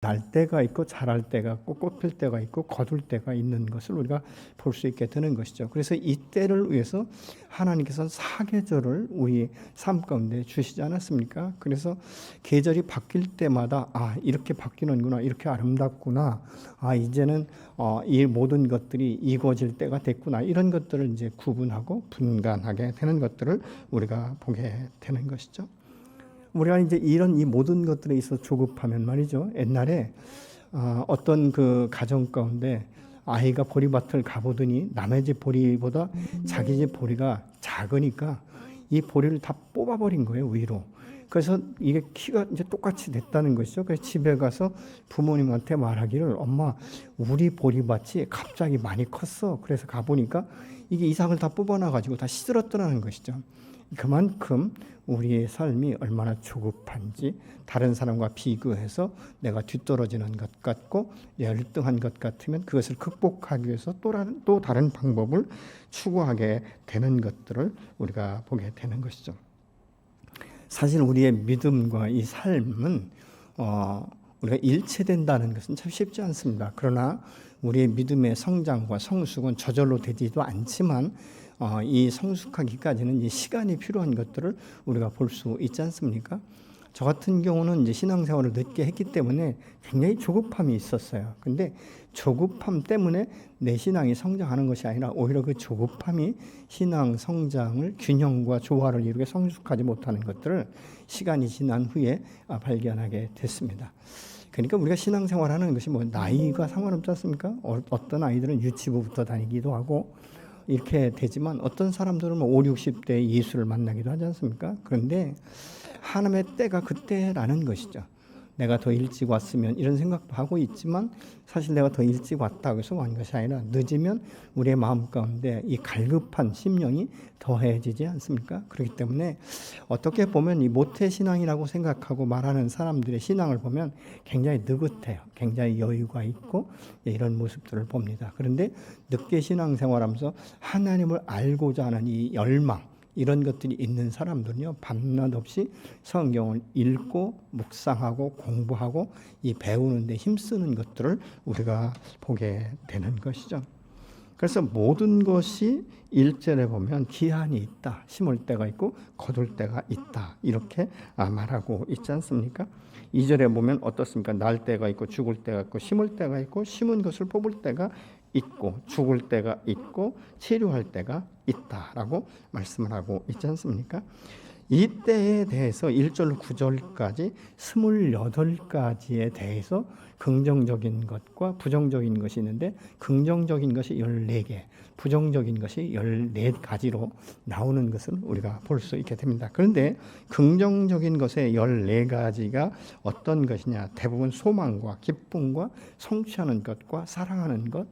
날 때가 있고 자랄 때가 있고 꽃필 때가 있고 거둘 때가 있는 것을 우리가 볼 수 있게 되는 것이죠. 그래서 이 때를 위해서 하나님께서는 사계절을 우리 삶 가운데 주시지 않았습니까? 그래서 계절이 바뀔 때마다 이렇게 바뀌는구나, 이렇게 아름답구나, 이제는 이 모든 것들이 이루어질 때가 됐구나, 이런 것들을 이제 구분하고 분간하게 되는 것들을 우리가 보게 되는 것이죠. 우리가 이제 이런 이 모든 것들에 있어서 조급하면 말이죠. 옛날에 어떤 그 가정 가운데 아이가 보리밭을 가보더니 남의 집 보리보다 자기 집 보리가 작으니까 이 보리를 다 뽑아버린 거예요, 위로. 그래서 이게 키가 이제 똑같이 됐다는 것이죠. 그래서 집에 가서 부모님한테 말하기를, 엄마, 우리 보리밭이 갑자기 많이 컸어. 그래서 가보니까 이게 이삭을 다 뽑아놔가지고 다 시들었더라는 것이죠. 그만큼 우리의 삶이 얼마나 조급한지, 다른 사람과 비교해서 내가 뒤떨어지는 것 같고 열등한 것 같으면 그것을 극복하기 위해서 또 다른 방법을 추구하게 되는 것들을 우리가 보게 되는 것이죠. 사실 우리의 믿음과 이 삶은 우리가 일체된다는 것은 참 쉽지 않습니다. 그러나 우리의 믿음의 성장과 성숙은 저절로 되지도 않지만 이 성숙하기까지는 이 시간이 필요한 것들을 우리가 볼 수 있지 않습니까? 저 같은 경우는 이제 신앙생활을 늦게 했기 때문에 굉장히 조급함이 있었어요. 근데 조급함 때문에 내 신앙이 성장하는 것이 아니라 오히려 그 조급함이 신앙 성장을 균형과 조화를 이루게 성숙하지 못하는 것들을 시간이 지난 후에 발견하게 됐습니다. 그러니까 우리가 신앙생활하는 것이 뭐 나이가 상관없지 않습니까? 어떤 아이들은 유치부부터 다니기도 하고 이렇게 되지만 어떤 사람들은 5, 60대 예수를 만나기도 하지 않습니까? 그런데 하나님의 때가 그때라는 것이죠. 내가 더 일찍 왔으면 이런 생각도 하고 있지만 사실 내가 더 일찍 왔다고 해서 온 것이 아니라 늦으면 우리의 마음 가운데 이 갈급한 심령이 더해지지 않습니까? 그렇기 때문에 어떻게 보면 이 모태신앙이라고 생각하고 말하는 사람들의 신앙을 보면 굉장히 느긋해요. 굉장히 여유가 있고 이런 모습들을 봅니다. 그런데 늦게 신앙생활하면서 하나님을 알고자 하는 이 열망, 이런 것들이 있는 사람들은요, 밤낮 없이 성경을 읽고 묵상하고 공부하고 이 배우는 데 힘쓰는 것들을 우리가 보게 되는 것이죠. 그래서 모든 것이 1절에 보면 기한이 있다. 심을 때가 있고 거둘 때가 있다. 이렇게 말하고 있지 않습니까? 2절에 보면 어떻습니까? 날 때가 있고 죽을 때가 있고 심을 때가 있고 심은 것을 뽑을 때가 있고 죽을 때가 있고 치료할 때가 있다라고 말씀을 하고 있지 않습니까? 이 때에 대해서 1절로 9절까지 28가지에 대해서 긍정적인 것과 부정적인 것이 있는데 긍정적인 것이 14개, 부정적인 것이 14가지로 나오는 것을 우리가 볼 수 있게 됩니다. 그런데 긍정적인 것의 14가지가 어떤 것이냐? 대부분 소망과 기쁨과 성취하는 것과 사랑하는 것,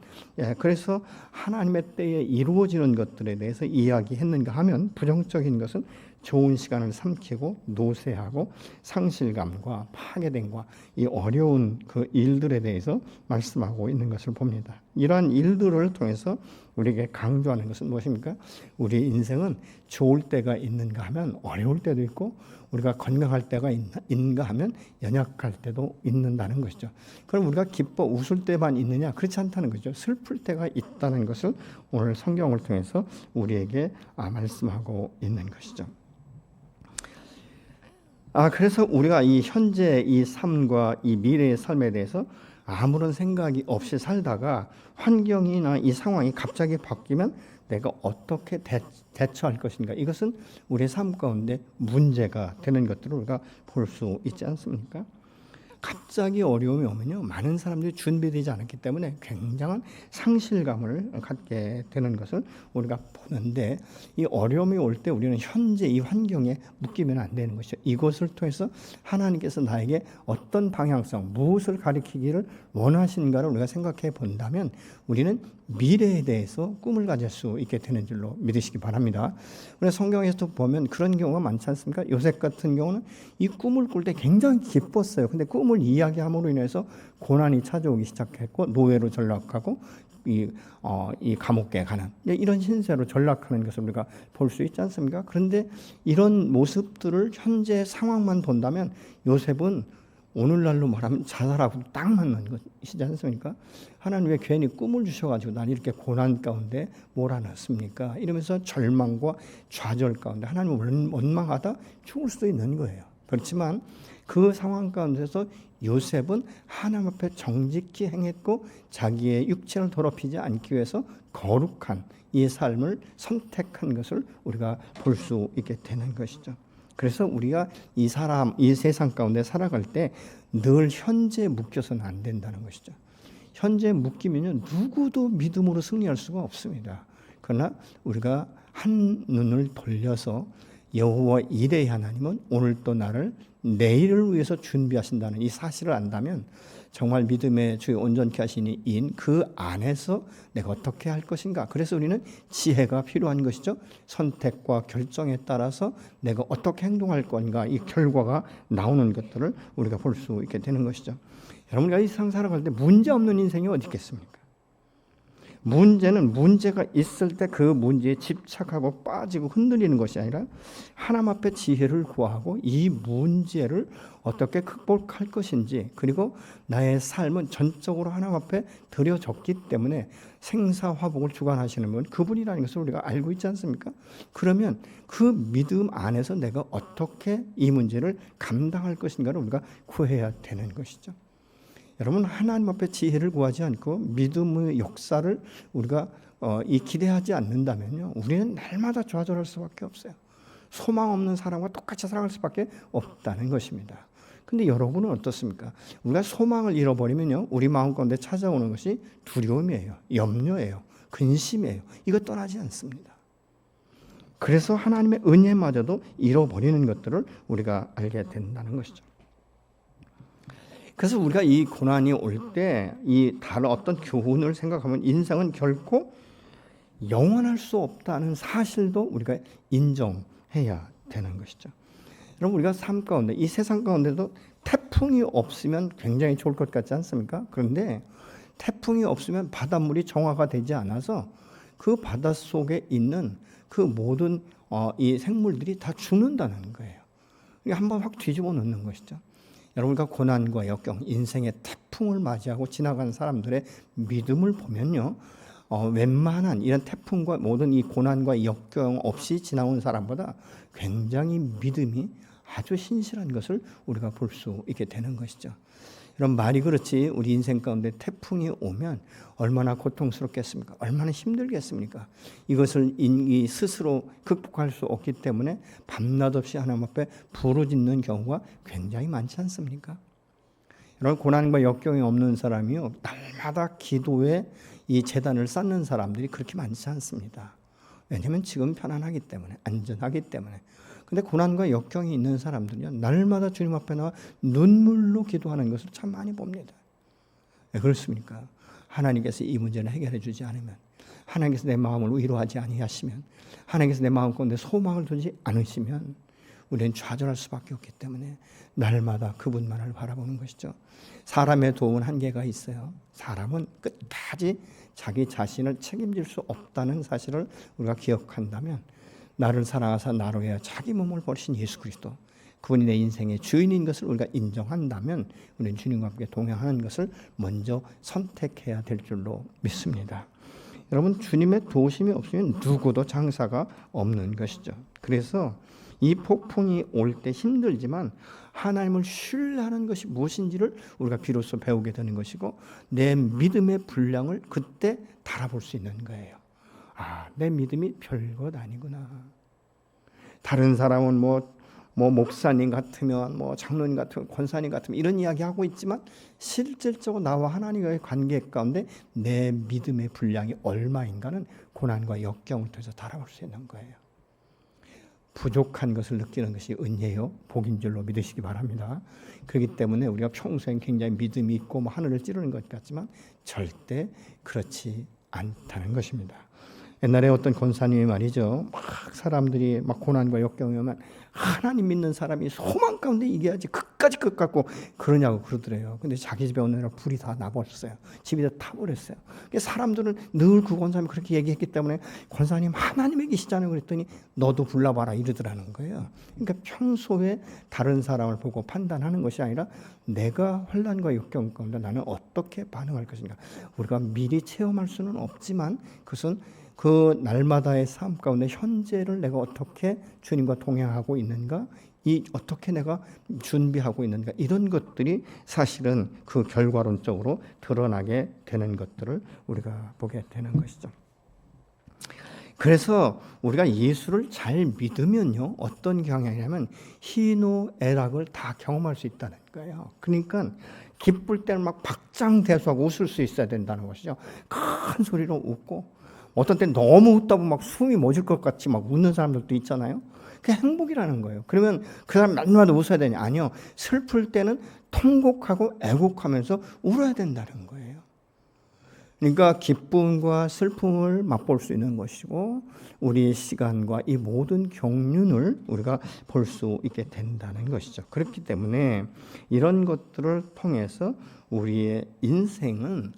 그래서 하나님의 때에 이루어지는 것들에 대해서 이야기했는가 하면 부정적인 것은 좋은 시간을 삼키고 노쇠하고 상실감과 파괴됨과 이 어려운 그 일들에 대해서 말씀하고 있는 것을 봅니다. 이러한 일들을 통해서 우리에게 강조하는 것은 무엇입니까? 우리 인생은 좋을 때가 있는가 하면 어려울 때도 있고 우리가 건강할 때가 있는가 하면 연약할 때도 있는다는 것이죠. 그럼 우리가 기뻐 웃을 때만 있느냐? 그렇지 않다는 거죠. 슬플 때가 있다는 것을 오늘 성경을 통해서 우리에게 말씀하고 있는 것이죠. 그래서 우리가 이 현재 이 삶과 이 미래의 삶에 대해서 아무런 생각이 없이 살다가 환경이나 이 상황이 갑자기 바뀌면 내가 어떻게 대처할 것인가, 이것은 우리의 삶 가운데 문제가 되는 것들을 우리가 볼 수 있지 않습니까? 갑자기 어려움이 오면요, 많은 사람들이 준비되지 않았기 때문에 굉장한 상실감을 갖게 되는 것을 우리가 보는데, 이 어려움이 올 때 우리는 현재 이 환경에 묶이면 안 되는 것이죠. 이것을 통해서 하나님께서 나에게 어떤 방향성, 무엇을 가리키기를 원하신가를 우리가 생각해 본다면 우리는 미래에 대해서 꿈을 가질 수 있게 되는 줄로 믿으시기 바랍니다. 그래서 성경에서 보면 그런 경우가 많지 않습니까? 요셉 같은 경우는 이 꿈을 꿀 때 굉장히 기뻤어요. 근데 꿈을 이야기함으로 인해서 고난이 찾아오기 시작했고 노예로 전락하고 이 감옥에 가는 이런 신세로 전락하는 것을 우리가 볼 수 있지 않습니까? 그런데 이런 모습들을 현재 상황만 본다면 요셉은 오늘날로 말하면 자살하고 딱 맞는 것이지 않습니까? 하나님 왜 괜히 꿈을 주셔가지고 난 이렇게 고난 가운데 몰아넣습니까? 이러면서 절망과 좌절 가운데 하나님을 원망하다 죽을 수도 있는 거예요. 그렇지만 그 상황 가운데서 요셉은 하나님 앞에 정직히 행했고 자기의 육체를 더럽히지 않기 위해서 거룩한 이 삶을 선택한 것을 우리가 볼 수 있게 되는 것이죠. 그래서 우리가 이 세상 가운데 살아갈 때 늘 현재에 묶여서는 안 된다는 것이죠. 현재에 묶이면 누구도 믿음으로 승리할 수가 없습니다. 그러나 우리가 한 눈을 돌려서 여호와 이레의 하나님은 오늘 또 나를 내일을 위해서 준비하신다는 이 사실을 안다면 정말 믿음의 주의 온전케 하시니 인 그 안에서 내가 어떻게 할 것인가. 그래서 우리는 지혜가 필요한 것이죠. 선택과 결정에 따라서 내가 어떻게 행동할 건가 이 결과가 나오는 것들을 우리가 볼 수 있게 되는 것이죠. 여러분 우리가 이 세상 살아갈 때 문제 없는 인생이 어디 있겠습니까? 문제는 문제가 있을 때 그 문제에 집착하고 빠지고 흔들리는 것이 아니라 하나님 앞에 지혜를 구하고 이 문제를 어떻게 극복할 것인지, 그리고 나의 삶은 전적으로 하나님 앞에 드려졌기 때문에 생사화복을 주관하시는 분 그분이라는 것을 우리가 알고 있지 않습니까? 그러면 그 믿음 안에서 내가 어떻게 이 문제를 감당할 것인가를 우리가 구해야 되는 것이죠. 여러분 하나님 앞에 지혜를 구하지 않고 믿음의 역사를 우리가 기대하지 않는다면요, 우리는 날마다 좌절할 수밖에 없어요. 소망 없는 사람과 똑같이 살아갈 수밖에 없다는 것입니다. 근데 여러분은 어떻습니까? 우리가 소망을 잃어버리면요, 우리 마음 가운데 찾아오는 것이 두려움이에요, 염려예요, 근심이에요. 이거 떠나지 않습니다. 그래서 하나님의 은혜마저도 잃어버리는 것들을 우리가 알게 된다는 것이죠. 그래서 우리가 이 고난이 올 때 이 다른 어떤 교훈을 생각하면 인생은 결코 영원할 수 없다는 사실도 우리가 인정해야 되는 것이죠. 여러분 우리가 삶 가운데 이 세상 가운데도 태풍이 없으면 굉장히 좋을 것 같지 않습니까? 그런데 태풍이 없으면 바닷물이 정화가 되지 않아서 그 바닷속에 있는 그 모든 이 생물들이 다 죽는다는 거예요. 한번 확 뒤집어 놓는 것이죠. 여러분과 고난과 역경, 인생의 태풍을 맞이하고 지나간 사람들의 믿음을 보면요, 웬만한 이런 태풍과 모든 이 고난과 역경 없이 지나온 사람보다 굉장히 믿음이 아주 신실한 것을 우리가 볼 수 있게 되는 것이죠. 이런 말이 그렇지 우리 인생 가운데 태풍이 오면 얼마나 고통스럽겠습니까? 얼마나 힘들겠습니까? 이것을 이 스스로 극복할 수 없기 때문에 밤낮 없이 하나님 앞에 부르짖는 경우가 굉장히 많지 않습니까? 이런 고난과 역경이 없는 사람이요, 날마다 기도에 이 제단을 쌓는 사람들이 그렇게 많지 않습니다. 왜냐하면 지금 편안하기 때문에, 안전하기 때문에. 근데 고난과 역경이 있는 사람들은요, 날마다 주님 앞에 나와 눈물로 기도하는 것을 참 많이 봅니다. 왜 그렇습니까? 하나님께서 이 문제를 해결해 주지 않으면, 하나님께서 내 마음을 위로하지 아니하시면, 하나님께서 내 마음 가운데 소망을 두지 않으시면 우리는 좌절할 수밖에 없기 때문에 날마다 그분만을 바라보는 것이죠. 사람의 도움은 한계가 있어요. 사람은 끝까지 자기 자신을 책임질 수 없다는 사실을 우리가 기억한다면, 나를 사랑하사 나로 위하여 자기 몸을 버리신 예수 그리스도, 그분이 내 인생의 주인인 것을 우리가 인정한다면 우리는 주님과 함께 동행하는 것을 먼저 선택해야 될 줄로 믿습니다. 여러분 주님의 도우심이 없으면 누구도 장사가 없는 것이죠. 그래서 이 폭풍이 올 때 힘들지만 하나님을 신뢰하는 것이 무엇인지를 우리가 비로소 배우게 되는 것이고, 내 믿음의 분량을 그때 달아볼 수 있는 거예요. 아, 내 믿음이 별것 아니구나. 다른 사람은 뭐 목사님 같으면, 뭐 장로님 같으면, 권사님 같으면 이런 이야기 하고 있지만 실질적으로 나와 하나님과의 관계 가운데 내 믿음의 분량이 얼마인가는 고난과 역경을 통해서 달아볼 수 있는 거예요. 부족한 것을 느끼는 것이 은혜요, 복인 줄로 믿으시기 바랍니다. 그렇기 때문에 우리가 평소엔 굉장히 믿음이 있고 하늘을 찌르는 것 같지만 절대 그렇지 않다는 것입니다. 옛날에 어떤 권사님이 말이죠. 막 사람들이 막 고난과 역경이 오면 하나님 믿는 사람이 소망 가운데 이겨야지 끝까지 끝 갖고 그러냐고 그러더래요. 근데 자기 집에 어느 날 불이 다 나버렸어요. 집이 다 타버렸어요. 사람들은 늘 그 권사님이 그렇게 얘기했기 때문에 권사님 하나님에 계시잖아요. 그랬더니 너도 불러봐라 이러더라는 거예요. 그러니까 평소에 다른 사람을 보고 판단하는 것이 아니라 내가 환난과 역경 가운데 나는 어떻게 반응할 것인가. 우리가 미리 체험할 수는 없지만 그것은 그 날마다의 삶 가운데 현재를 내가 어떻게 주님과 동행하고 있는가, 어떻게 내가 준비하고 있는가, 이런 것들이 사실은 그 결과론적으로 드러나게 되는 것들을 우리가 보게 되는 것이죠. 그래서 우리가 예수를 잘 믿으면요, 어떤 경향이냐면 희노애락을 다 경험할 수 있다는 거예요. 그러니까 기쁠 때는 막 박장대소하고 웃을 수 있어야 된다는 것이죠. 큰 소리로 웃고, 어떤 때는 너무 웃다 보면 막 숨이 멎을 것 같이 막 웃는 사람들도 있잖아요. 그게 행복이라는 거예요. 그러면 그 사람 날마다 웃어야 되냐? 아니요. 슬플 때는 통곡하고 애곡하면서 울어야 된다는 거예요. 그러니까 기쁨과 슬픔을 맛볼 수 있는 것이고 우리의 시간과 이 모든 경륜을 우리가 볼 수 있게 된다는 것이죠. 그렇기 때문에 이런 것들을 통해서 우리의 인생은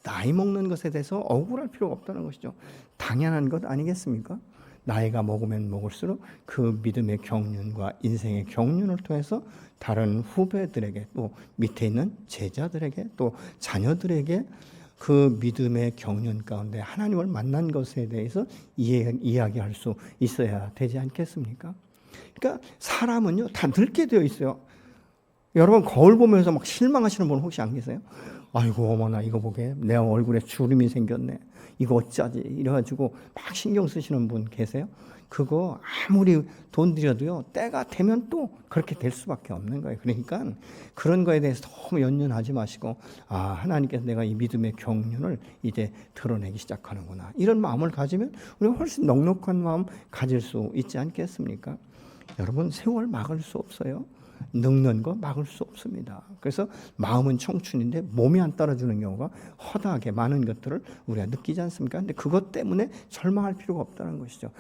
나이 먹는 것에 대해서 억울할 필요가 없다는 것이죠. 당연한 것 아니겠습니까? 나이가 먹으면 먹을수록 그 믿음의 경륜과 인생의 경륜을 통해서 다른 후배들에게 또 밑에 있는 제자들에게 또 자녀들에게 그 믿음의 경륜 가운데 하나님을 만난 것에 대해서 이야기할 수 있어야 되지 않겠습니까? 그러니까 사람은요 다 늙게 되어 있어요. 여러분 거울 보면서 막 실망하시는 분 혹시 안 계세요? 아이고 어머나 이거 보게 내 얼굴에 주름이 생겼네. 이거 어쩌지? 이래가지고 막 신경 쓰시는 분 계세요? 그거 아무리 돈 들여도요 때가 되면 또 그렇게 될 수밖에 없는 거예요. 그러니까 그런 거에 대해서 너무 연연하지 마시고 하나님께서 내가 이 믿음의 경륜을 이제 드러내기 시작하는구나 이런 마음을 가지면 우리가 훨씬 넉넉한 마음 가질 수 있지 않겠습니까? 여러분 세월 막을 수 없어요. 늙는 거 막을 수 없습니다. 그래서 마음은 청춘인데 몸이 안 따라주는 경우가 허다하게 많은 것들을 우리가 느끼지 않습니까? 근데 그것 때문에 절망할 필요가 없다는 것이죠.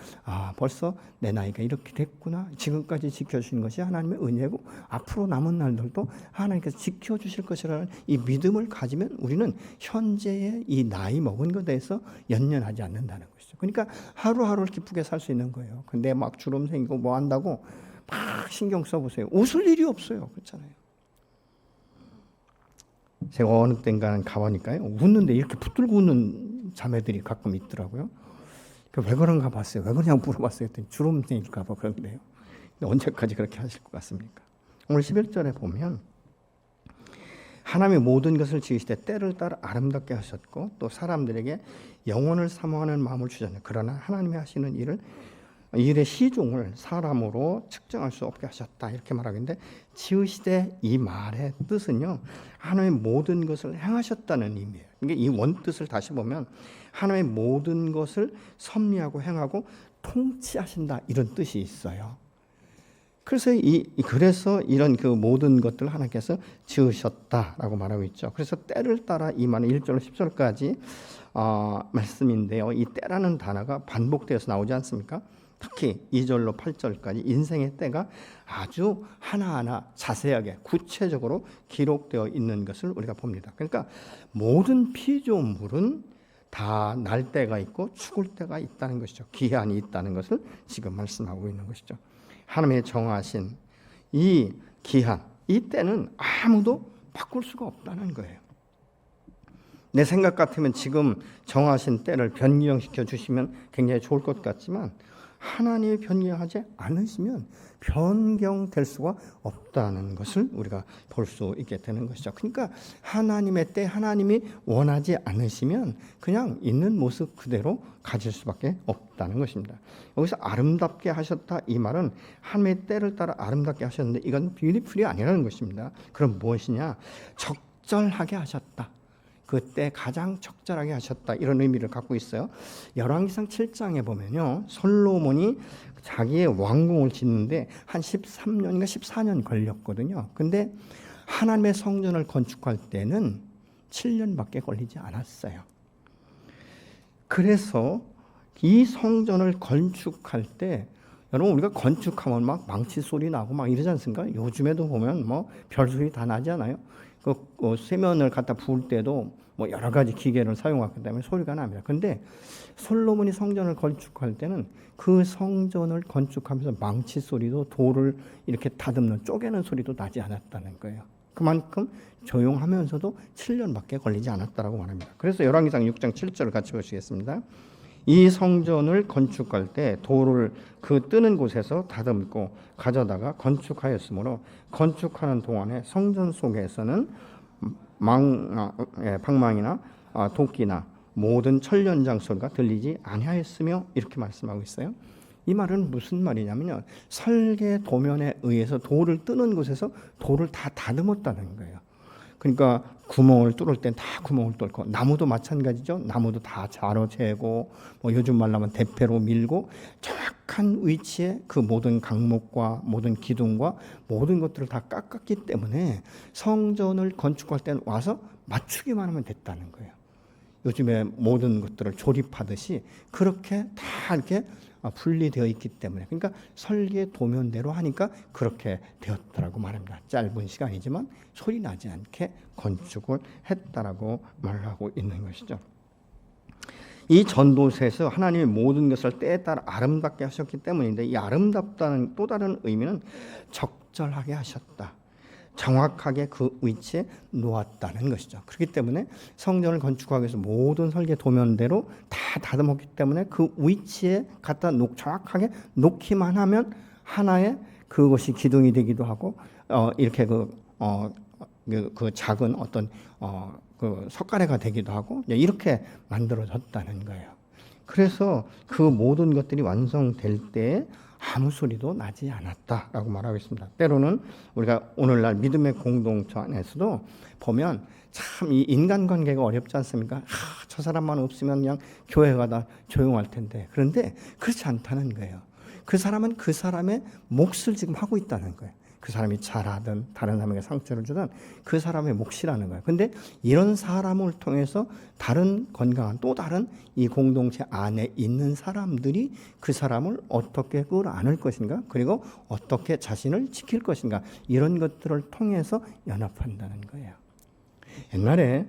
벌써 내 나이가 이렇게 됐구나. 지금까지 지켜주신 것이 하나님의 은혜고 앞으로 남은 날들도 하나님께서 지켜주실 것이라는 이 믿음을 가지면 우리는 현재의 이 나이 먹은 것에 대해서 연연하지 않는다는 것이죠. 그러니까 하루하루를 기쁘게 살 수 있는 거예요. 근데 막 주름 생기고 뭐 한다고 막 신경 써보세요. 웃을 일이 없어요. 그렇잖아요. 제가 어느 땐가는 가보니까요. 웃는데 이렇게 붙들고 웃는 자매들이 가끔 있더라고요. 왜 그런가 봤어요. 왜 그러냐고 물어봤어요. 했더니 주름 생길까 봐 그런데요. 언제까지 그렇게 하실 것 같습니까? 오늘 11절에 보면 하나님의 모든 것을 지으시되 때를 따라 아름답게 하셨고 또 사람들에게 영혼을 사모하는 마음을 주셨네요. 그러나 하나님이 하시는 일의 시종을 사람으로 측정할 수 없게 하셨다 이렇게 말하겠는데 지으시되 이 말의 뜻은요 하나님의 모든 것을 행하셨다는 의미예요. 그러니까 이 원뜻을 다시 보면 하나님의 모든 것을 섭리하고 행하고 통치하신다 이런 뜻이 있어요. 그래서 이런 그 모든 것들을 하나님께서 지으셨다라고 말하고 있죠. 그래서 때를 따라 이 말은 1절 10절까지 말씀인데요. 이 때라는 단어가 반복되어서 나오지 않습니까? 특히 2절로 8절까지 인생의 때가 아주 하나하나 자세하게 구체적으로 기록되어 있는 것을 우리가 봅니다. 그러니까 모든 피조물은 다 날 때가 있고 죽을 때가 있다는 것이죠. 기한이 있다는 것을 지금 말씀하고 있는 것이죠. 하나님의 정하신 이 기한, 이 때는 아무도 바꿀 수가 없다는 거예요. 내 생각 같으면 지금 정하신 때를 변경시켜 주시면 굉장히 좋을 것 같지만 하나님이 변경하지 않으시면 변경될 수가 없다는 것을 우리가 볼 수 있게 되는 것이죠. 그러니까 하나님의 때 하나님이 원하지 않으시면 그냥 있는 모습 그대로 가질 수밖에 없다는 것입니다. 여기서 아름답게 하셨다 이 말은 하나님의 때를 따라 아름답게 하셨는데 이건 뷰티풀이 아니라는 것입니다. 그럼 무엇이냐? 적절하게 하셨다. 그때 가장 적절하게 하셨다 이런 의미를 갖고 있어요. 열왕기상 7장에 보면요 솔로몬이 자기의 왕궁을 짓는데 한 13년인가 14년 걸렸거든요. 근데 하나님의 성전을 건축할 때는 7년밖에 걸리지 않았어요. 그래서 이 성전을 건축할 때 여러분 우리가 건축하면 막 망치 소리 나고 막 이러지 않습니까? 요즘에도 보면 뭐 별소리 다 나잖아요. 그 쇠면을 갖다 부을 때도 뭐 여러 가지 기계를 사용하기 때문에 소리가 납니다. 근데 솔로몬이 성전을 건축할 때는 그 성전을 건축하면서 망치 소리도 돌을 이렇게 다듬는 쪼개는 소리도 나지 않았다는 거예요. 그만큼 조용하면서도 7년밖에 걸리지 않았다라고 말합니다. 그래서 열왕기상 6장 7절을 같이 보시겠습니다. 이 성전을 건축할 때 돌을 그 뜨는 곳에서 다듬고 가져다가 건축하였으므로 건축하는 동안에 성전 속에서는 방망이나 도끼나 모든 철연장 소리가 들리지 아니하였으며 이렇게 말씀하고 있어요. 이 말은 무슨 말이냐면요, 설계 도면에 의해서 돌을 뜨는 곳에서 돌을 다 다듬었다는 거예요. 그러니까 구멍을 뚫을 땐 다 구멍을 뚫고, 나무도 마찬가지죠. 나무도 다 자로 재고, 뭐 요즘 말로 하면 대패로 밀고 정확한 위치에 그 모든 강목과 모든 기둥과 모든 것들을 다 깎았기 때문에 성전을 건축할 때는 와서 맞추기만 하면 됐다는 거예요. 요즘에 모든 것들을 조립하듯이 그렇게 다 이렇게 분리되어 있기 때문에, 그러니까 설계 도면대로 하니까 그렇게 되었다라고 말합니다. 짧은 시간이지만 소리 나지 않게 건축을 했다라고 말하고 있는 것이죠. 이 전도서에서 하나님이 모든 것을 때에 따라 아름답게 하셨기 때문인데, 이 아름답다는 또 다른 의미는 적절하게 하셨다, 정확하게 그 위치에 놓았다는 것이죠. 그렇기 때문에 성전을 건축하기 위해서 모든 설계 도면대로 다 다듬었기 때문에 그 위치에 갖다 정확하게 놓기만 하면 하나의 그것이 기둥이 되기도 하고, 이렇게 그 작은 어떤 그 석가래가 되기도 하고, 이렇게 만들어졌다는 거예요. 그래서 그 모든 것들이 완성될 때 아무 소리도 나지 않았다라고 말하고 있습니다. 때로는 우리가 오늘날 믿음의 공동체 안에서도 보면 참 이 인간관계가 어렵지 않습니까? 저 사람만 없으면 그냥 교회가 다 조용할 텐데. 그런데 그렇지 않다는 거예요. 그 사람은 그 사람의 몫을 지금 하고 있다는 거예요. 그 사람이 잘하든 다른 사람에게 상처를 주든 그 사람의 몫이라는 거예요. 근데 이런 사람을 통해서 다른 건강한 또 다른 이 공동체 안에 있는 사람들이 그 사람을 어떻게 끌어안을 것인가, 그리고 어떻게 자신을 지킬 것인가, 이런 것들을 통해서 연합한다는 거예요. 옛날에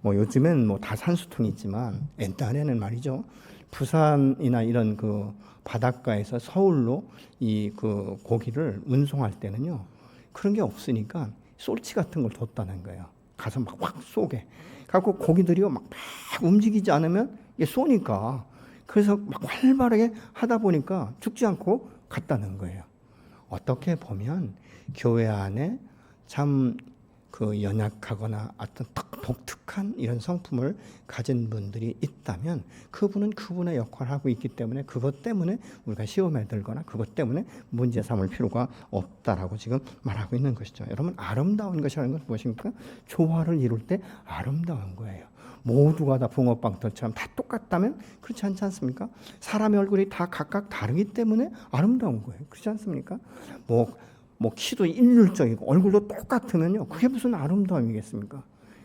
뭐 요즘엔 뭐 다 산수통이 있지만 옛날에는 말이죠, 부산이나 이런 그 바닷가에서 서울로 이 그 고기를 운송할 때는요, 그런 게 없으니까 쏠치 같은 걸 뒀다는 거예요. 가서 막 확 쏘게. 갖고 고기들이요 막 움직이지 않으면 이게 쏘니까, 그래서 막 활발하게 하다 보니까 죽지 않고 갔다는 거예요. 어떻게 보면 교회 안에 참 그 연약하거나 어떤 독특한 이런 성품을 가진 분들이 있다면 그분은 그분의 역할을 하고 있기 때문에 그것 때문에 우리가 시험에 들거나 그것 때문에 문제 삼을 필요가 없다라고 지금 말하고 있는 것이죠. 여러분, 아름다운 것이라는 것은 무엇입니까? 조화를 이룰 때 아름다운 거예요. 모두가 다 붕어빵터처럼 다 똑같다면 그렇지 않지 않습니까? 사람의 얼굴이 다 각각 다르기 때문에 아름다운 거예요. 그렇지 않습니까? 뭐 키도 일률적이고 얼굴도 똑같으면요, 그게 무슨 아름다움이겠습니까?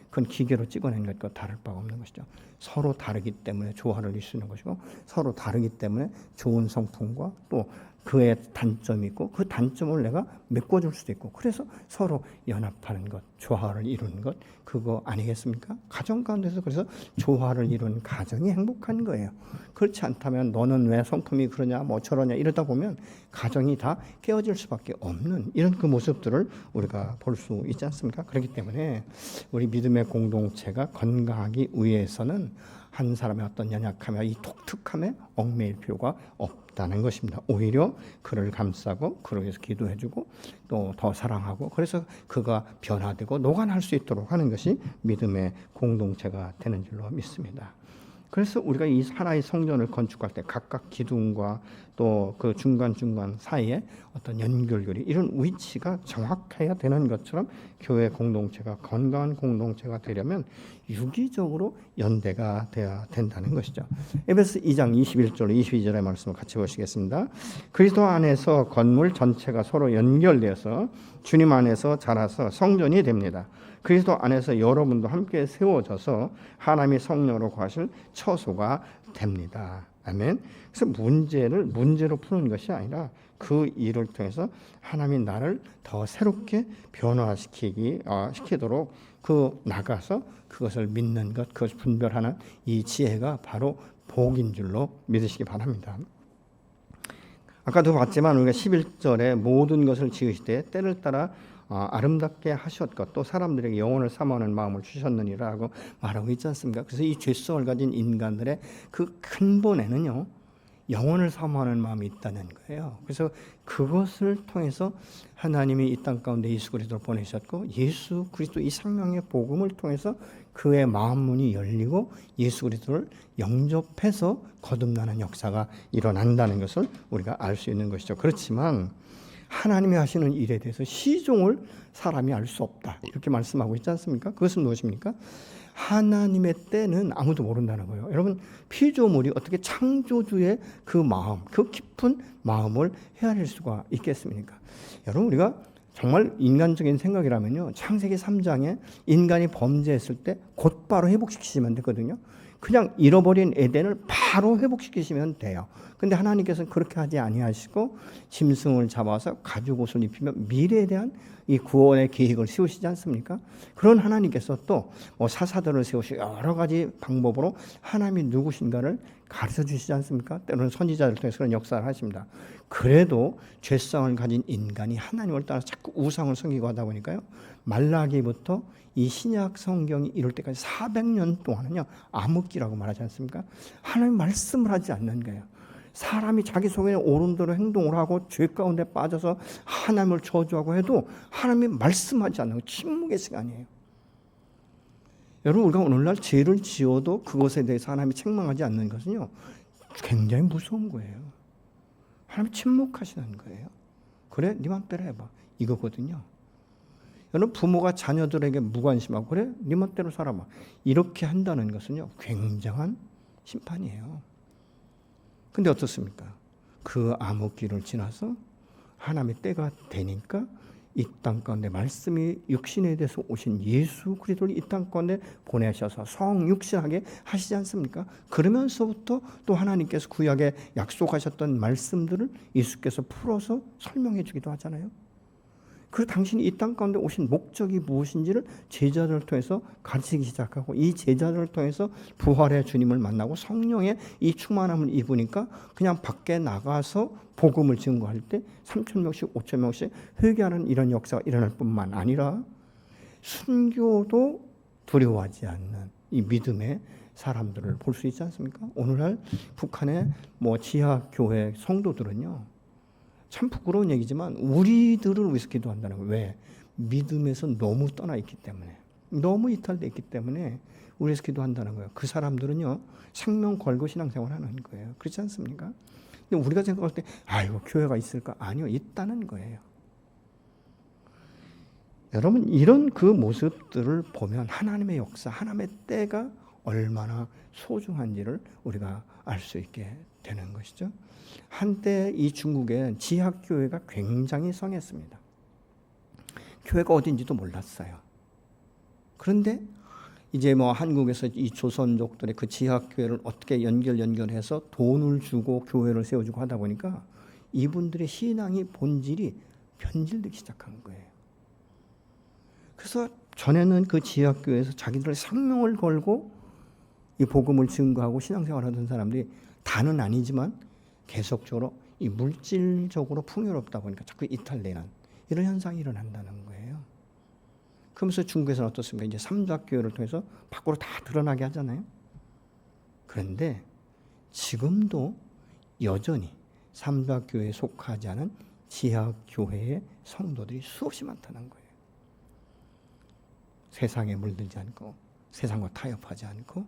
그건 기계로 찍어낸 것과 다를 바가 없는 것이죠. 서로 다르기 때문에 조화를 이룰 수 있는 것이고, 서로 다르기 때문에 좋은 성품과 또 그의 단점이 있고 그 단점을 내가 메꿔줄 수도 있고, 그래서 서로 연합하는 것, 조화를 이루는 것, 그거 아니겠습니까? 가정 가운데서 그래서 조화를 이룬 가정이 행복한 거예요. 그렇지 않다면 너는 왜 성품이 그러냐, 뭐 저러냐 이러다 보면 가정이 다 깨어질 수밖에 없는 이런 그 모습들을 우리가 볼 수 있지 않습니까? 그렇기 때문에 우리 믿음의 공동체가 건강하기 위해서는 한 사람의 어떤 연약함이나 이 독특함에 얽매일 필요가 없다는 것입니다. 오히려 그를 감싸고 그를 위해서 기도해주고 또 더 사랑하고, 그래서 그가 변화되고 노관할 수 있도록 하는 것이 믿음의 공동체가 되는 줄로 믿습니다. 그래서 우리가 이 하나의 성전을 건축할 때 각각 기둥과 또 그 중간중간 사이에 어떤 연결고리, 이런 위치가 정확해야 되는 것처럼 교회 공동체가 건강한 공동체가 되려면 유기적으로 연대가 되어야 된다는 것이죠. 에베소 2장 21절 22절의 말씀을 같이 보시겠습니다. 그리스도 안에서 건물 전체가 서로 연결되어서 주님 안에서 자라서 성전이 됩니다. 그리스도 안에서 여러분도 함께 세워져서 하나님이 성령으로 거하실 처소가 됩니다. 아멘. 그래서 문제로 푸는 것이 아니라 그 일을 통해서 하나님이 나를 더 새롭게 변화시키도록 나가서 그것을 믿는 것, 그것을 분별하는 이 지혜가 바로 복인 줄로 믿으시기 바랍니다. 아까도 봤지만 우리가 11절에 모든 것을 지으시되 때를 따라 아름답게 하셨고 또 사람들에게 영혼을 사모하는 마음을 주셨느니라 고 말하고 있지 않습니까? 그래서 이 죄성을 가진 인간들의 그 근본에는요, 영혼을 사모하는 마음이 있다는 거예요. 그래서 그것을 통해서 하나님이 이 땅 가운데 예수 그리스도를 보내셨고, 예수 그리스도 이 생명의 복음을 통해서 그의 마음 문이 열리고 예수 그리스도를 영접해서 거듭나는 역사가 일어난다는 것을 우리가 알 수 있는 것이죠. 그렇지만 하나님이 하시는 일에 대해서 시종을 사람이 알 수 없다, 이렇게 말씀하고 있지 않습니까? 그것은 무엇입니까? 하나님의 때는 아무도 모른다는 거예요. 여러분, 피조물이 어떻게 창조주의 그 마음, 그 깊은 마음을 헤아릴 수가 있겠습니까? 여러분, 우리가 정말 인간적인 생각이라면요, 창세기 3장에 인간이 범죄했을 때 곧바로 회복시키시면 되거든요. 그냥 잃어버린 에덴을 바로 회복시키시면 돼요. 근데 하나님께서는 그렇게 하지 아니하시고 짐승을 잡아서 가죽 옷을 입히며 미래에 대한 이 구원의 계획을 세우시지 않습니까? 그런 하나님께서 또 사사들을 세우시고 여러 가지 방법으로 하나님이 누구신가를 가르쳐 주시지 않습니까? 때로는 선지자를 통해서 그런 역사를 하십니다. 그래도 죄성을 가진 인간이 하나님을 따라 자꾸 우상을 섬기고 하다 보니까요, 말라기부터 이 신약 성경이 이럴 때까지 400년 동안은요, 암흑기라고 말하지 않습니까? 하나님 말씀을 하지 않는 거예요. 사람이 자기 속에 옳은 대로 행동을 하고 죄 가운데 빠져서 하나님을 저주하고 해도 하나님이 말씀하지 않는, 침묵의 시간이에요. 여러분, 우리가 오늘날 죄를 지어도 그것에 대해서 하나님이 책망하지 않는 것은요, 굉장히 무서운 거예요. 하나님이 침묵하시는 거예요. 그래? 네 맘대로 해봐, 이거거든요. 여러분, 부모가 자녀들에게 무관심하고 그래? 네 맘대로 살아봐, 이렇게 한다는 것은요, 굉장한 심판이에요. 근데 어떻습니까? 그 암흑기를 지나서 하나님의 때가 되니까 이 땅 가운데 말씀이 육신에 대해서 오신 예수 그리스도를 이 땅 가운데 보내셔서 성육신하게 하시지 않습니까? 그러면서부터 또 하나님께서 구약에 약속하셨던 말씀들을 예수께서 풀어서 설명해 주기도 하잖아요. 그 당신이 이 땅 가운데 오신 목적이 무엇인지를 제자들을 통해서 가르치기 시작하고, 이 제자들을 통해서 부활의 주님을 만나고 성령의 이 충만함을 입으니까 그냥 밖에 나가서 복음을 증거할 때 3,000명씩 5,000명씩 회개하는 이런 역사가 일어날 뿐만 아니라 순교도 두려워하지 않는 이 믿음의 사람들을 볼 수 있지 않습니까? 오늘날 북한의 지하교회 성도들은요, 참 부끄러운 얘기지만 우리들을 위해서 기도한다는 거예요. 왜? 믿음에서 너무 떠나 있기 때문에, 너무 이탈돼 있기 때문에 우리에서 기도한다는 거예요. 그 사람들은요, 생명 걸고 신앙생활 하는 거예요. 그렇지 않습니까? 근데 우리가 생각할 때 아이고 교회가 있을까? 아니요, 있다는 거예요. 여러분, 이런 그 모습들을 보면 하나님의 역사, 하나님의 때가 얼마나 소중한지를 우리가 알 수 있게 되는 것이죠. 한때 이 중국에 지하교회가 굉장히 성했습니다. 교회가 어딘지도 몰랐어요. 그런데 이제 한국에서 이 조선족들의 그 지하교회를 어떻게 연결해서 돈을 주고 교회를 세워주고 하다 보니까 이분들의 신앙의 본질이 변질되기 시작한 거예요. 그래서 전에는 그 지하교회에서 자기들의 생명을 걸고 이 복음을 증거하고 신앙생활하던 사람들이 다는 아니지만 계속적으로 이 물질적으로 풍요롭다 보니까 자꾸 이탈되는 이런 현상이 일어난다는 거예요. 그러면서 중국에서는 어떻습니까? 이제 삼자교회를 통해서 밖으로 다 드러나게 하잖아요. 그런데 지금도 여전히 삼자교회에 속하지 않은 지하교회의 성도들이 수없이 많다는 거예요. 세상에 물들지 않고 세상과 타협하지 않고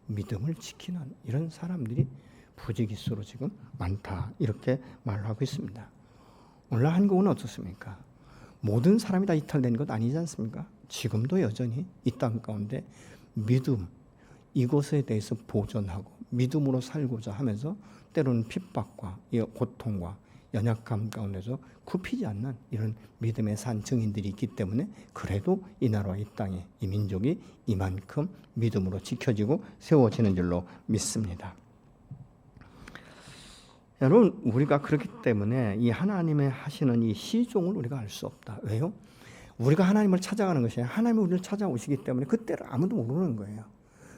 믿음을 지키는 이런 사람들이 부지기수로 지금 많다, 이렇게 말을 하고 있습니다. 오늘 한국은 어떻습니까? 모든 사람이 다 이탈된 것 아니지 않습니까? 지금도 여전히 이 땅 가운데 믿음, 이것에 대해서 보존하고 믿음으로 살고자 하면서 때로는 핍박과 고통과 연약함 가운데서 굽히지 않는 이런 믿음의 산 증인들이 있기 때문에 그래도 이 나라와 이 땅에 이 민족이 이만큼 믿음으로 지켜지고 세워지는 줄로 믿습니다. 여러분, 우리가 그렇기 때문에 이 하나님의 하시는 이 시종을 우리가 알 수 없다. 왜요? 우리가 하나님을 찾아가는 것이 아니라 하나님이 우리를 찾아오시기 때문에 그때를 아무도 모르는 거예요.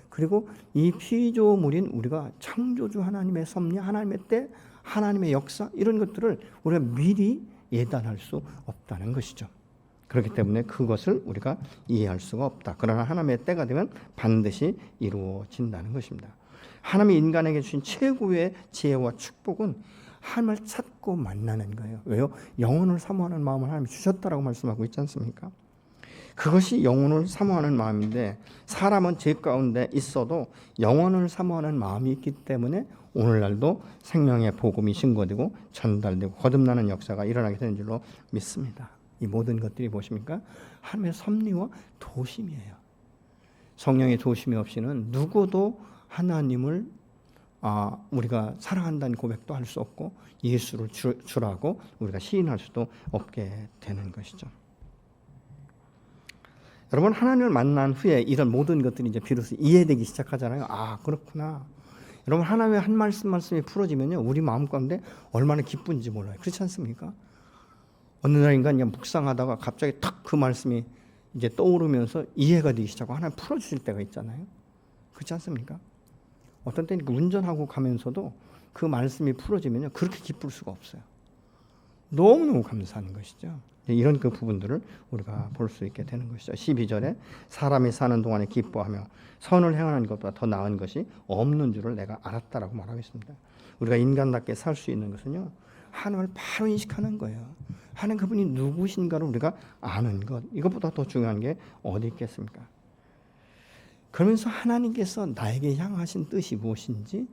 그리고 이 피조물인 우리가 창조주 하나님의 섭리, 하나님의 때, 하나님의 역사 이런 것들을 우리가 미리 예단할 수 없다는 것이죠. 그렇기 때문에 그것을 우리가 이해할 수가 없다. 그러나 하나님의 때가 되면 반드시 이루어진다는 것입니다. 하나님이 인간에게 주신 최고의 지혜와 축복은 하나님을 찾고 만나는 거예요. 왜요? 영혼을 사모하는 마음을 하나님이 주셨다라고 말씀하고 있지 않습니까? 그것이 영혼을 사모하는 마음인데 사람은 죄 가운데 있어도 영혼을 사모하는 마음이 있기 때문에 오늘날도 생명의 복음이 증거되고 전달되고 거듭나는 역사가 일어나게 되는 줄로 믿습니다. 이 모든 것들이 무엇입니까? 하나님의 섭리와 도심이에요. 성령의 도심이 없이는 누구도 하나님을 우리가 사랑한다는 고백도 할 수 없고 예수를 주라고 우리가 시인할 수도 없게 되는 것이죠. 여러분, 하나님을 만난 후에 이런 모든 것들이 이제 비로소 이해되기 시작하잖아요. 아, 그렇구나. 여러분, 하나님의 한 말씀이 풀어지면요, 우리 마음 가운데 얼마나 기쁜지 몰라요. 그렇지 않습니까? 어느 날인가 그냥 묵상하다가 갑자기 탁 그 말씀이 이제 떠오르면서 이해가 되기 시작하고 하나님 풀어주실 때가 있잖아요. 그렇지 않습니까? 어떤 때는 운전하고 가면서도 그 말씀이 풀어지면요, 그렇게 기쁠 수가 없어요. 너무너무 감사한 것이죠. 이런 그 부분들을 우리가 볼 수 있게 되는 것이죠. 12절에 사람이 사는 동안에 기뻐하며 선을 행하는 것보다 더 나은 것이 없는 줄을 내가 알았다라고 말하고 있습니다. 우리가 인간답게 살 수 있는 것은요, 하나님을 바로 인식하는 거예요. 하나님 그분이 누구신가를 우리가 아는 것, 이것보다 더 중요한 게 어디 있겠습니까? 그러면서 하나님께서 나에게 향하신 뜻이 무엇인지,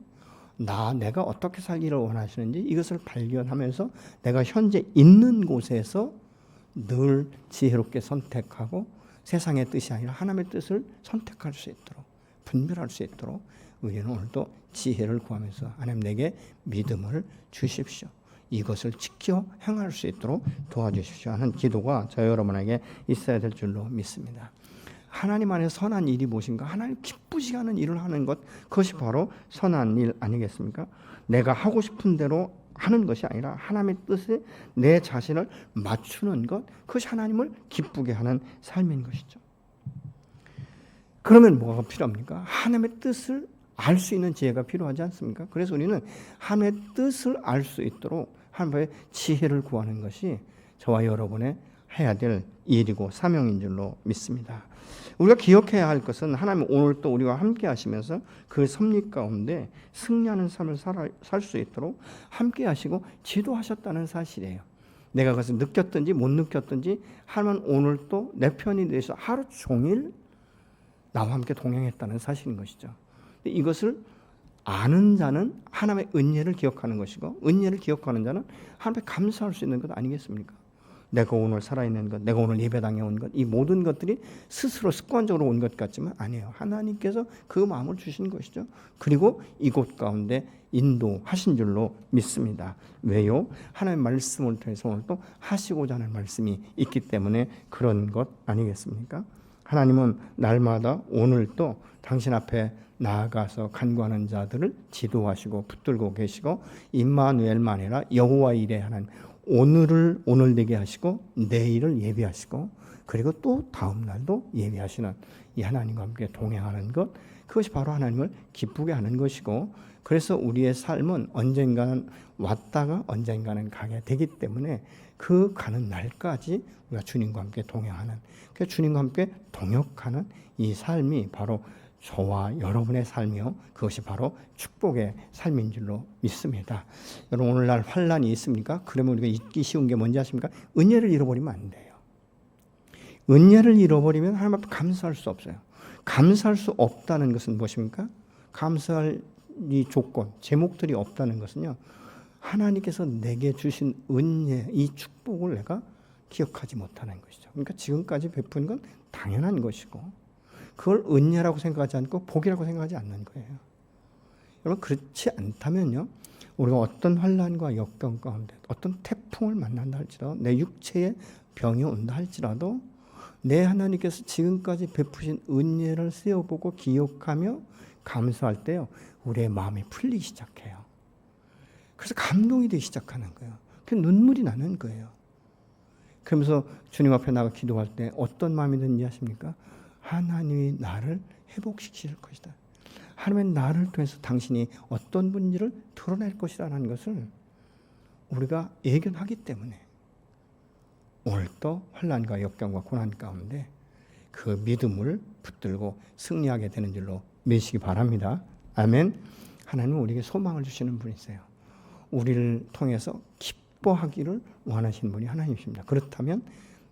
내가 어떻게 살기를 원하시는지 이것을 발견하면서 내가 현재 있는 곳에서 늘 지혜롭게 선택하고 세상의 뜻이 아니라 하나님의 뜻을 선택할 수 있도록, 분별할 수 있도록 우리는 오늘도 지혜를 구하면서 하나님 내게 믿음을 주십시오. 이것을 지켜 행할 수 있도록 도와주십시오 하는 기도가 저 여러분에게 있어야 될 줄로 믿습니다. 하나님 안에 선한 일이 무엇인가? 하나님 기쁘시게 하는 일을 하는 것, 그것이 바로 선한 일 아니겠습니까? 내가 하고 싶은 대로 하는 것이 아니라 하나님의 뜻에 내 자신을 맞추는 것, 그것이 하나님을 기쁘게 하는 삶인 것이죠. 그러면 뭐가 필요합니까? 하나님의 뜻을 알 수 있는 지혜가 필요하지 않습니까? 그래서 우리는 하나님의 뜻을 알 수 있도록 하나님의 지혜를 구하는 것이 저와 여러분의 해야 될 일이고 사명인 줄로 믿습니다. 우리가 기억해야 할 것은 하나님 오늘 또 우리와 함께 하시면서 그 섭리 가운데 승리하는 삶을 살 수 있도록 함께 하시고 지도하셨다는 사실이에요. 내가 그것을 느꼈든지 못 느꼈든지 하나님은 오늘 또 내 편이 되셔서 하루 종일 나와 함께 동행했다는 사실인 것이죠. 이것을 아는 자는 하나님의 은혜를 기억하는 것이고 은혜를 기억하는 자는 하나님께 감사할 수 있는 것 아니겠습니까? 내가 오늘 살아있는 것, 내가 오늘 예배당에 온 것, 이 모든 것들이 스스로 습관적으로 온 것 같지만 아니에요. 하나님께서 그 마음을 주신 것이죠. 그리고 이곳 가운데 인도하신 줄로 믿습니다. 왜요? 하나님의 말씀을 통해서 오늘 또 하시고자 하는 말씀이 있기 때문에 그런 것 아니겠습니까? 하나님은 날마다 오늘 또 당신 앞에 나아가서 간구하는 자들을 지도하시고 붙들고 계시고 임마누엘만 아니라 여호와 이레 하나님, 오늘을 오늘 되게 하시고 내일을 예비하시고 그리고 또 다음 날도 예비하시는 이 하나님과 함께 동행하는 것, 그것이 바로 하나님을 기쁘게 하는 것이고, 그래서 우리의 삶은 언젠가는 왔다가 언젠가는 가게 되기 때문에 그 가는 날까지 우리가 주님과 함께 동행하는, 그 주님과 함께 동역하는 이 삶이 바로 저와 여러분의 삶이요, 그것이 바로 축복의 삶인 줄로 믿습니다. 여러분, 오늘날 환란이 있습니까? 그러면 우리가 잊기 쉬운 게 뭔지 아십니까? 은혜를 잃어버리면 안 돼요. 은혜를 잃어버리면 하나님 앞에 감사할 수 없어요. 감사할 수 없다는 것은 무엇입니까? 감사할 이 조건, 제목들이 없다는 것은요, 하나님께서 내게 주신 은혜, 이 축복을 내가 기억하지 못하는 것이죠. 그러니까 지금까지 베푼 건 당연한 것이고 그걸 은혜라고 생각하지 않고 복이라고 생각하지 않는 거예요. 여러분, 그렇지 않다면요, 우리가 어떤 환난과 역병 가운데 어떤 태풍을 만난다 할지라도, 내 육체에 병이 온다 할지라도 내 하나님께서 지금까지 베푸신 은혜를 세어보고 기억하며 감사할 때요, 우리의 마음이 풀리기 시작해요. 그래서 감동이 되기 시작하는 거예요. 그 눈물이 나는 거예요. 그러면서 주님 앞에 나가 기도할 때 어떤 마음이 드는지 아십니까? 하나님이 나를 회복시킬 것이다. 하나님은 나를 통해서 당신이 어떤 분인지를 드러낼 것이라는 것을 우리가 예견하기 때문에 오늘도 환난과 역경과 고난 가운데 그 믿음을 붙들고 승리하게 되는 줄로 믿으시기 바랍니다. 아멘. 하나님은 우리에게 소망을 주시는 분이세요. 우리를 통해서 기뻐하기를 원하시는 분이 하나님이십니다. 그렇다면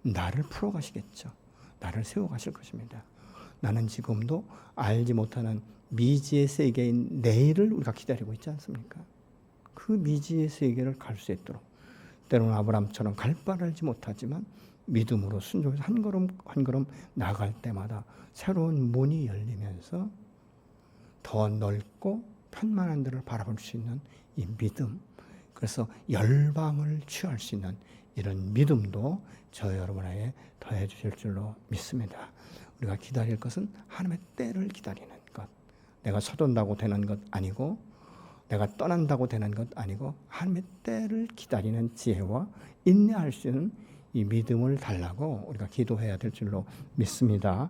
나를 풀어가시겠죠. 나를 세워가실 것입니다. 나는 지금도 알지 못하는 미지의 세계인 내일을 우리가 기다리고 있지 않습니까? 그 미지의 세계를 갈 수 있도록 때로는 아브라함처럼 갈 바를 알지 못하지만 믿음으로 순종해서 한 걸음 한 걸음 나갈 때마다 새로운 문이 열리면서 더 넓고 편만한 데를 바라볼 수 있는 이 믿음, 그래서 열방을 취할 수 있는 이런 믿음도 저 여러분에게 더해 주실 줄로 믿습니다. 우리가 기다릴 것은 하나님의 때를 기다리는 것. 내가 서둔다고 되는 것 아니고 내가 떠난다고 되는 것 아니고 하나님의 때를 기다리는 지혜와 인내할 수 있는 이 믿음을 달라고 우리가 기도해야 될 줄로 믿습니다.